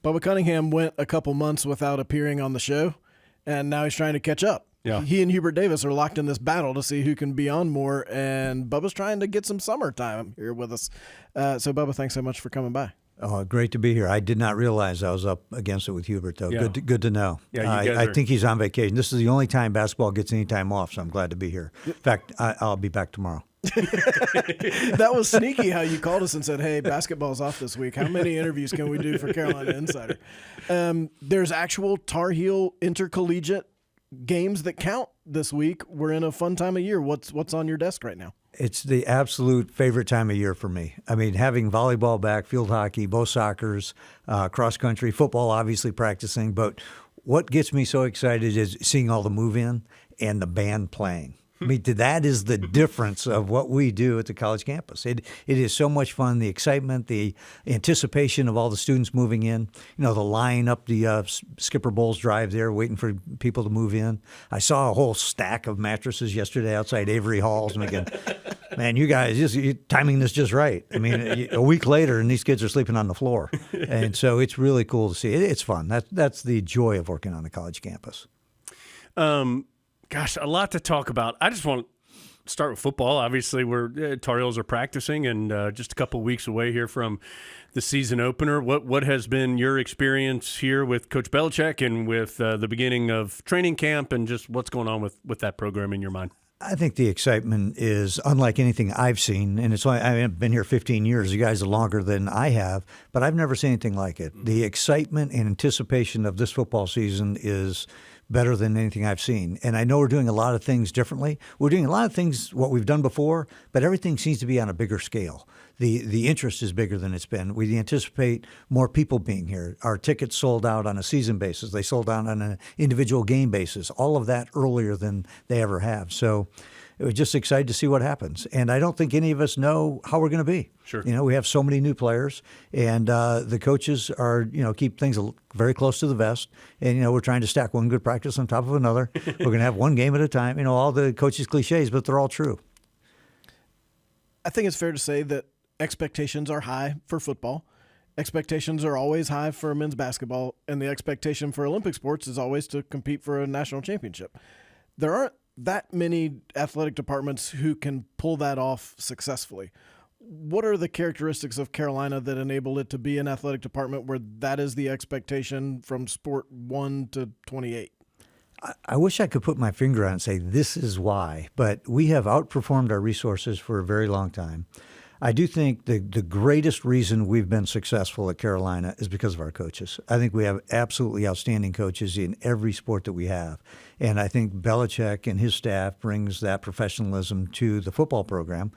Bubba Cunningham went a couple months without appearing on the show, and now he's trying to catch up. Yeah. He and Hubert Davis are locked in this battle to see who can be on more, and Bubba's trying to get some summertime here with us. So, Bubba, thanks so much for coming by. Oh, great to be here. I did not realize I was up against it with Hubert, though. Yeah. Good to know. Yeah, I think he's on vacation. This is the only time basketball gets any time off, so I'm glad to be here. In fact, I'll be back tomorrow. That was sneaky how you called us and said, hey, basketball's off this week. How many interviews can we do for Carolina Insider? There's actual Tar Heel intercollegiate games that count this week. We're in a fun time of year. What's on your desk right now? It's the absolute favorite time of year for me. I mean, having volleyball back, field hockey, both soccers, cross country, football, obviously practicing. But what gets me so excited is seeing all the move-in and the band playing. I mean, that is the difference of what we do at the college campus. It is so much fun, the excitement, the anticipation of all the students moving in, the line up the Skipper Bowles Drive there waiting for people to move in. I saw a whole stack of mattresses yesterday outside Avery Halls. I'm thinking, man, you guys, you're timing this just right. I mean, a week later, and these kids are sleeping on the floor. And so it's really cool to see. It's fun. That's the joy of working on the college campus. Gosh, a lot to talk about. I just want to start with football. Obviously, Tar Heels are practicing and just a couple weeks away here from the season opener. What has been your experience here with Coach Belichick and with the beginning of training camp and just what's going on with that program in your mind? I think the excitement is unlike anything I've seen, and I've been here 15 years. You guys are longer than I have, but I've never seen anything like it. The excitement and anticipation of this football season is better than anything I've seen. And I know we're doing a lot of things differently. We're doing a lot of things what we've done before, but everything seems to be on a bigger scale. The interest is bigger than it's been. We anticipate more people being here. Our tickets sold out on a season basis. They sold out on an individual game basis. All of that earlier than they ever have. So we're just excited to see what happens. And I don't think any of us know how we're going to be. Sure. We have so many new players, and the coaches are, keep things very close to the vest. And, we're trying to stack one good practice on top of another. We're going to have one game at a time. All the coaches' cliches, but they're all true. I think it's fair to say that expectations are high for football. Expectations are always high for men's basketball, and the expectation for Olympic sports is always to compete for a national championship. There aren't that many athletic departments who can pull that off successfully. What are the characteristics of Carolina that enable it to be an athletic department where that is the expectation from sport 1 to 28? I wish I could put my finger on it and say this is why, but we have outperformed our resources for a very long time. I do think the greatest reason we've been successful at Carolina is because of our coaches. I think we have absolutely outstanding coaches in every sport that we have. And I think Belichick and his staff brings that professionalism to the football program.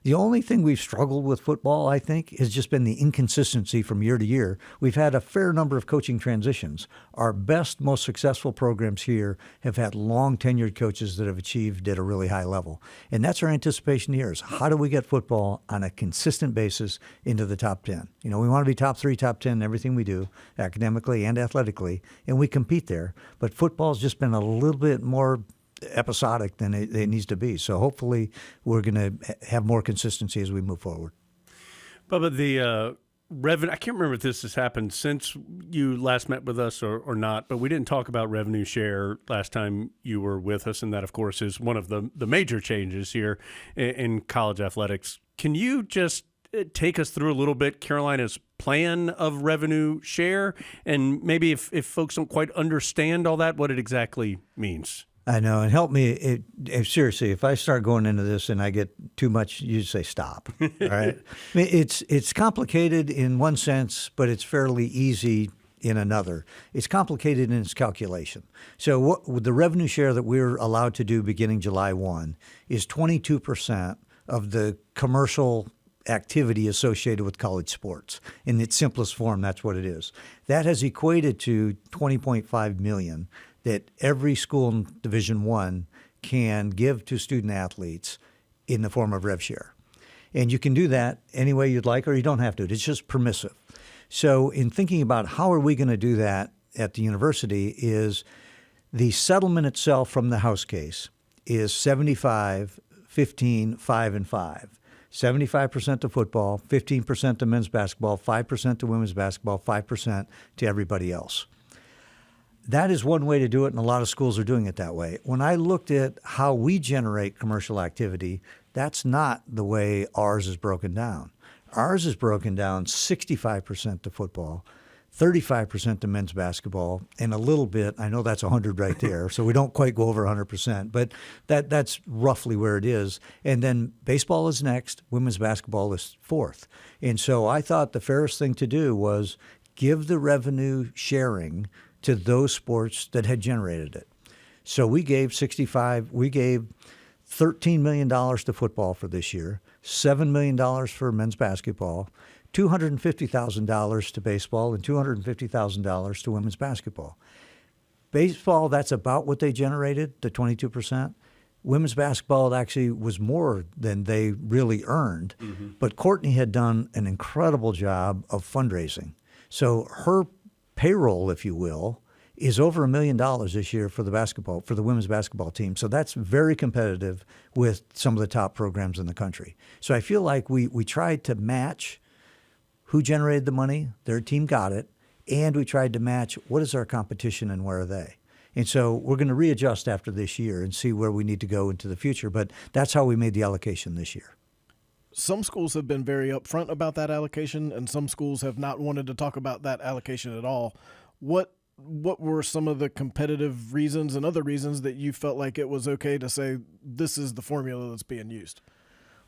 The only thing we've struggled with football, I think, has just been the inconsistency from year to year. We've had a fair number of coaching transitions. Our best, most successful programs here have had long-tenured coaches that have achieved at a really high level. And that's our anticipation here is how do we get football on a consistent basis into the top 10? We want to be top 3, top 10 in everything we do, academically and athletically, and we compete there. But football's just been a little bit more episodic than it needs to be. So hopefully we're going to have more consistency as we move forward. Bubba, the revenue, I can't remember if this has happened since you last met with us or not, but we didn't talk about revenue share last time you were with us, and that, of course, is one of the major changes here in college athletics. Can you just take us through a little bit Carolina's plan of revenue share, and maybe if folks don't quite understand all that, what it exactly means? I know, and help me. Seriously, if I start going into this and I get too much, you say stop. All right, I mean, it's complicated in one sense, but it's fairly easy in another. It's complicated in its calculation. So the revenue share that we're allowed to do beginning July 1 is 22% of the commercial activity associated with college sports. In its simplest form, that's what it is. That has equated to $20.5 million that every school in Division I can give to student athletes in the form of rev share. And you can do that any way you'd like, or you don't have to. It's just permissive. So in thinking about how are we going to do that at the university is the settlement itself from the House case is 75, 15, 5, and 5. 75% to football, 15% to men's basketball, 5% to women's basketball, 5% to everybody else. That is one way to do it, and a lot of schools are doing it that way. When I looked at how we generate commercial activity, that's not the way ours is broken down. Ours is broken down 65% to football, 35% to men's basketball, and a little bit, I know that's 100 right there, so we don't quite go over 100%, but that's roughly where it is. And then baseball is next, women's basketball is fourth. And so I thought the fairest thing to do was give the revenue sharing to those sports that had generated it. So we gave $13 million to football for this year, $7 million for men's basketball, $250,000 to baseball, and $250,000 to women's basketball. Baseball, that's about what they generated, the 22%. Women's basketball, it actually was more than they really earned. Mm-hmm. But Courtney had done an incredible job of fundraising. So her payroll, if you will, is over $1 million this year for the women's basketball team. So that's very competitive with some of the top programs in the country. So I feel like we tried to match who generated the money, their team got it, and we tried to match what is our competition and where are they. And so we're going to readjust after this year and see where we need to go into the future. But that's how we made the allocation this year. Some schools have been very upfront about that allocation, and some schools have not wanted to talk about that allocation at all. What were some of the competitive reasons and other reasons that you felt like it was okay to say this is the formula that's being used?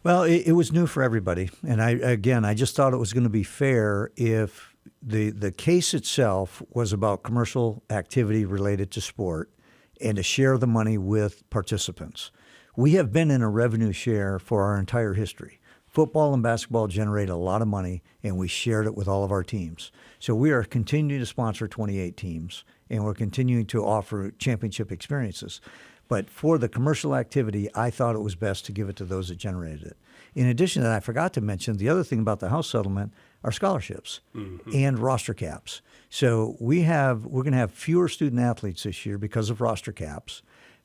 Well, it was new for everybody. And I just thought it was going to be fair if the case itself was about commercial activity related to sport and to share the money with participants. We have been in a revenue share for our entire history. Football and basketball generate a lot of money, and we shared it with all of our teams. So we are continuing to sponsor 28 teams, and we're continuing to offer championship experiences. But for the commercial activity, I thought it was best to give it to those that generated it. In addition to that, I forgot to mention the other thing about the House settlement are scholarships and roster caps. So we're going to have fewer student athletes this year because of roster caps,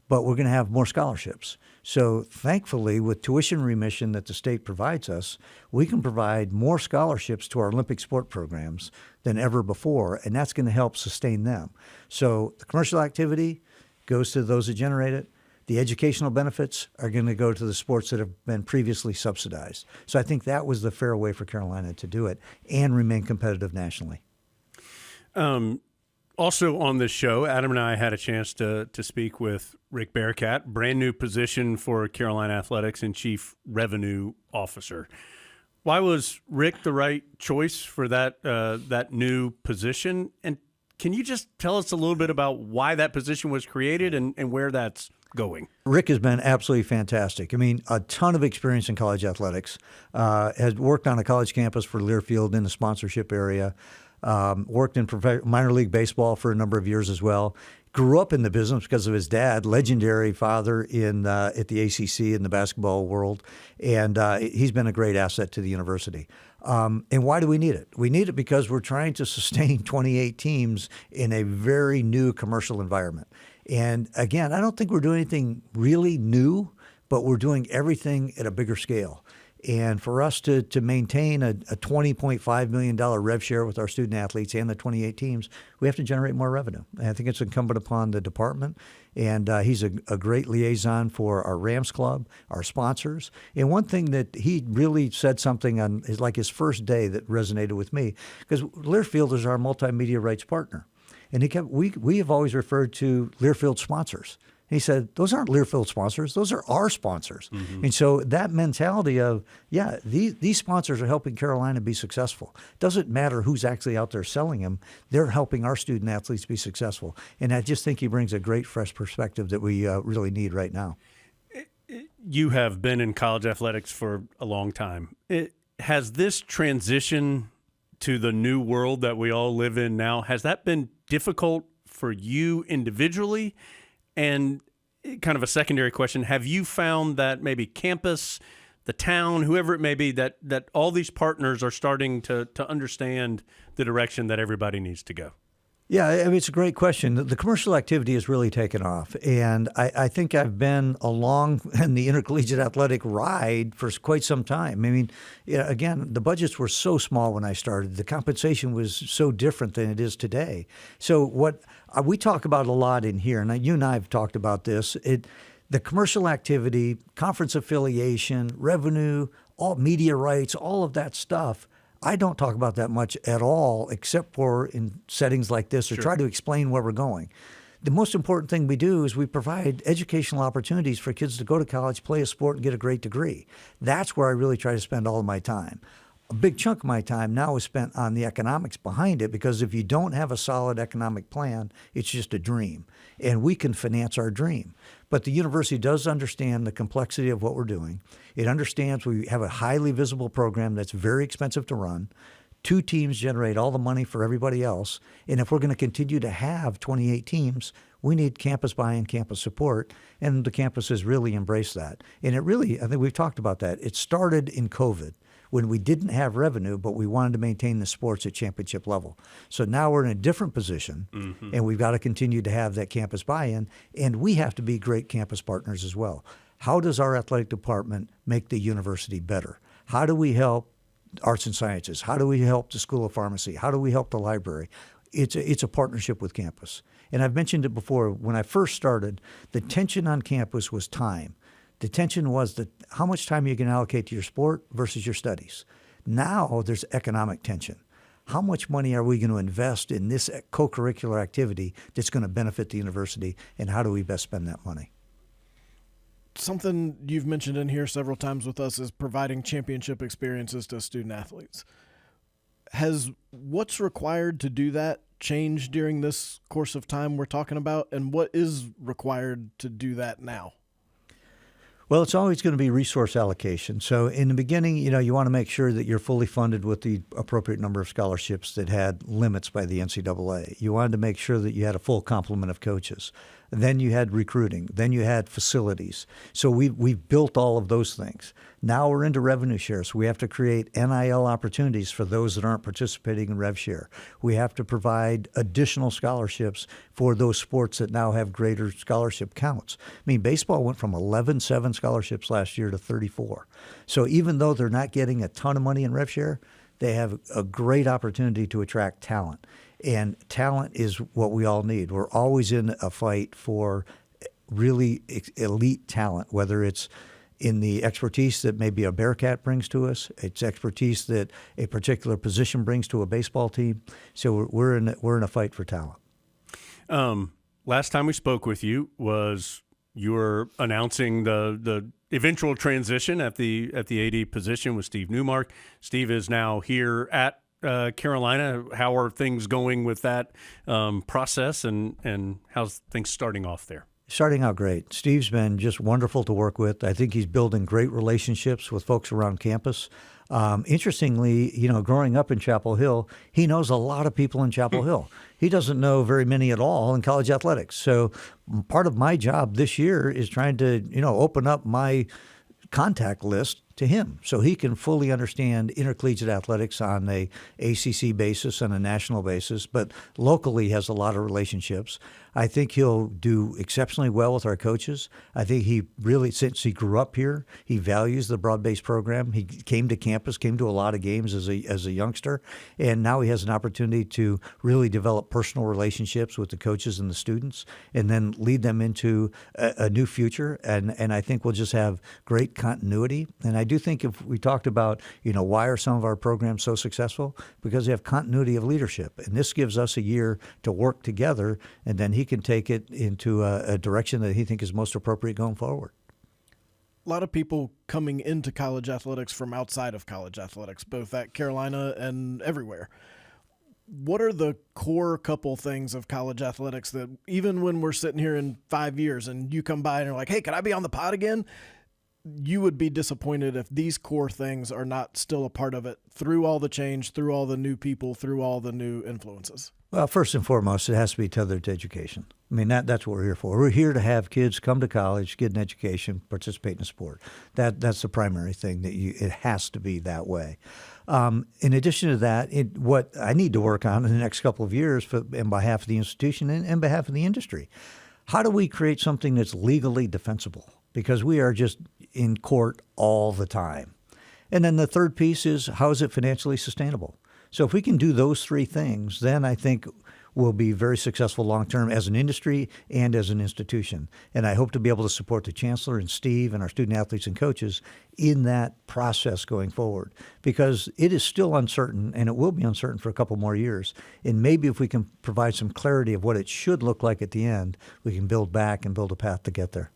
but we're going to have more scholarships. So thankfully, with tuition remission that the state provides us, we can provide more scholarships to our Olympic sport programs than ever before, and that's going to help sustain them. So the commercial activity goes to those that generate it. The educational benefits are going to go to the sports that have been previously subsidized. So I think that was the fair way for Carolina to do it and remain competitive nationally. Also on this show, Adam and I had a chance to speak with Rick Bearcat, brand new position for Carolina Athletics and Chief Revenue Officer. Why was Rick the right choice for that new position? And can you just tell us a little bit about why that position was created and where that's going? Rick has been absolutely fantastic. I mean, a ton of experience in college athletics. Has worked on a college campus for Learfield in the sponsorship area. Worked in minor league baseball for a number of years as well. Grew up in the business because of his dad, legendary father at the ACC in the basketball world, and he's been a great asset to the university. And why do we need it? We need it because we're trying to sustain 28 teams in a very new commercial environment. And again, I don't think we're doing anything really new, but we're doing everything at a bigger scale. And for us to maintain a $20.5 million rev share with our student athletes and the 28 teams, we have to generate more revenue. And I think it's incumbent upon the department. And he's a great liaison for our Rams Club, our sponsors. And one thing that he really said something on his first day that resonated with me, because Learfield is our multimedia rights partner. And we have always referred to Learfield sponsors. He said, those aren't Learfield sponsors. Those are our sponsors. Mm-hmm. And so that mentality of, these sponsors are helping Carolina be successful. Doesn't matter who's actually out there selling them. They're helping our student athletes be successful. And I just think he brings a great, fresh perspective that we really need right now. You have been in college athletics for a long time. Has this transition to the new world that we all live in now, has that been difficult for you individually? And kind of a secondary question, have you found that maybe campus, the town, whoever it may be, that all these partners are starting to understand the direction that everybody needs to go? Yeah, I mean, it's a great question. The commercial activity has really taken off. And I think I've been along in the intercollegiate athletic ride for quite some time. I mean, yeah, again, the budgets were so small when I started. The compensation was so different than it is today. So what we talk about a lot in here, and you and I have talked about this, the commercial activity, conference affiliation, revenue, all media rights, all of that stuff, I don't talk about that much at all, except for in settings like this, or try to explain where we're going. The most important thing we do is we provide educational opportunities for kids to go to college, play a sport, and get a great degree. That's where I really try to spend all of my time. A big chunk of my time now is spent on the economics behind it, because if you don't have a solid economic plan, it's just a dream. And we can finance our dream. But the university does understand the complexity of what we're doing. It understands we have a highly visible program that's very expensive to run. 2 teams generate all the money for everybody else. And if we're going to continue to have 28 teams, we need campus buy-in, campus support, and the campuses really embrace that. And it really, I think we've talked about that. It started in COVID, when we didn't have revenue, but we wanted to maintain the sports at championship level. So now we're in a different position, and we've got to continue to have that campus buy-in, and we have to be great campus partners as well. How does our athletic department make the university better? How do we help arts and sciences? How do we help the School of Pharmacy? How do we help the library? It's a partnership with campus. And I've mentioned it before, when I first started, the tension on campus was time. The tension was that how much time you can allocate to your sport versus your studies. Now there's economic tension. How much money are we going to invest in this co-curricular activity that's going to benefit the university, and how do we best spend that money? Something you've mentioned in here several times with us is providing championship experiences to student athletes. Has what's required to do that changed during this course of time we're talking about, and what is required to do that now? Well, it's always going to be resource allocation. So in the beginning, you want to make sure that you're fully funded with the appropriate number of scholarships that had limits by the NCAA. You wanted to make sure that you had a full complement of coaches. Then you had recruiting. Then you had facilities. So we've built all of those things. Now we're into revenue share, so we have to create NIL opportunities for those that aren't participating in rev share. We have to provide additional scholarships for those sports that now have greater scholarship counts. I mean, baseball went from 11-7 scholarships last year to 34. So even though they're not getting a ton of money in rev share, they have a great opportunity to attract talent. And talent is what we all need. We're always in a fight for really elite talent, whether it's in the expertise that maybe a Bearcat brings to us, it's expertise that a particular position brings to a baseball team. So we're in a fight for talent. Last time we spoke with you was you were announcing the eventual transition at the AD position with Steve Newmark. Steve is now here at Carolina. How are things going with that process, and how's things starting off there? Starting out great. Steve's been just wonderful to work with. I think he's building great relationships with folks around campus. Interestingly, growing up in Chapel Hill, he knows a lot of people in Chapel Hill. He doesn't know very many at all in college athletics. So part of my job this year is trying to, open up my contact list to him so he can fully understand intercollegiate athletics on a ACC basis and a national basis, but locally has a lot of relationships. I think he'll do exceptionally well with our coaches. I think he really, since he grew up here, he values the broad-based program. He came to campus, came to a lot of games as a youngster, and now he has an opportunity to really develop personal relationships with the coaches and the students and then lead them into a new future. And I think we'll just have great continuity. And I do think if we talked about, why are some of our programs so successful? Because they have continuity of leadership. And this gives us a year to work together, and then he can take it into a direction that he thinks is most appropriate going forward. A lot of people coming into college athletics from outside of college athletics, both at Carolina and everywhere. What are the core couple things of college athletics that even when we're sitting here in 5 years and you come by and you're like, hey, can I be on the pod again? You would be disappointed if these core things are not still a part of it through all the change, through all the new people, through all the new influences. Well, first and foremost, it has to be tethered to education. I mean, that's what we're here for. We're here to have kids come to college, get an education, participate in a sport. That's the primary thing. It has to be that way. In addition to that, what I need to work on in the next couple of years on behalf of the institution and behalf of the industry, how do we create something that's legally defensible? Because we are just in court all the time. And then the third piece is, how is it financially sustainable? So if we can do those three things, then I think we'll be very successful long-term as an industry and as an institution. And I hope to be able to support the chancellor and Steve and our student athletes and coaches in that process going forward, because it is still uncertain, and it will be uncertain for a couple more years. And maybe if we can provide some clarity of what it should look like at the end, we can build back and build a path to get there.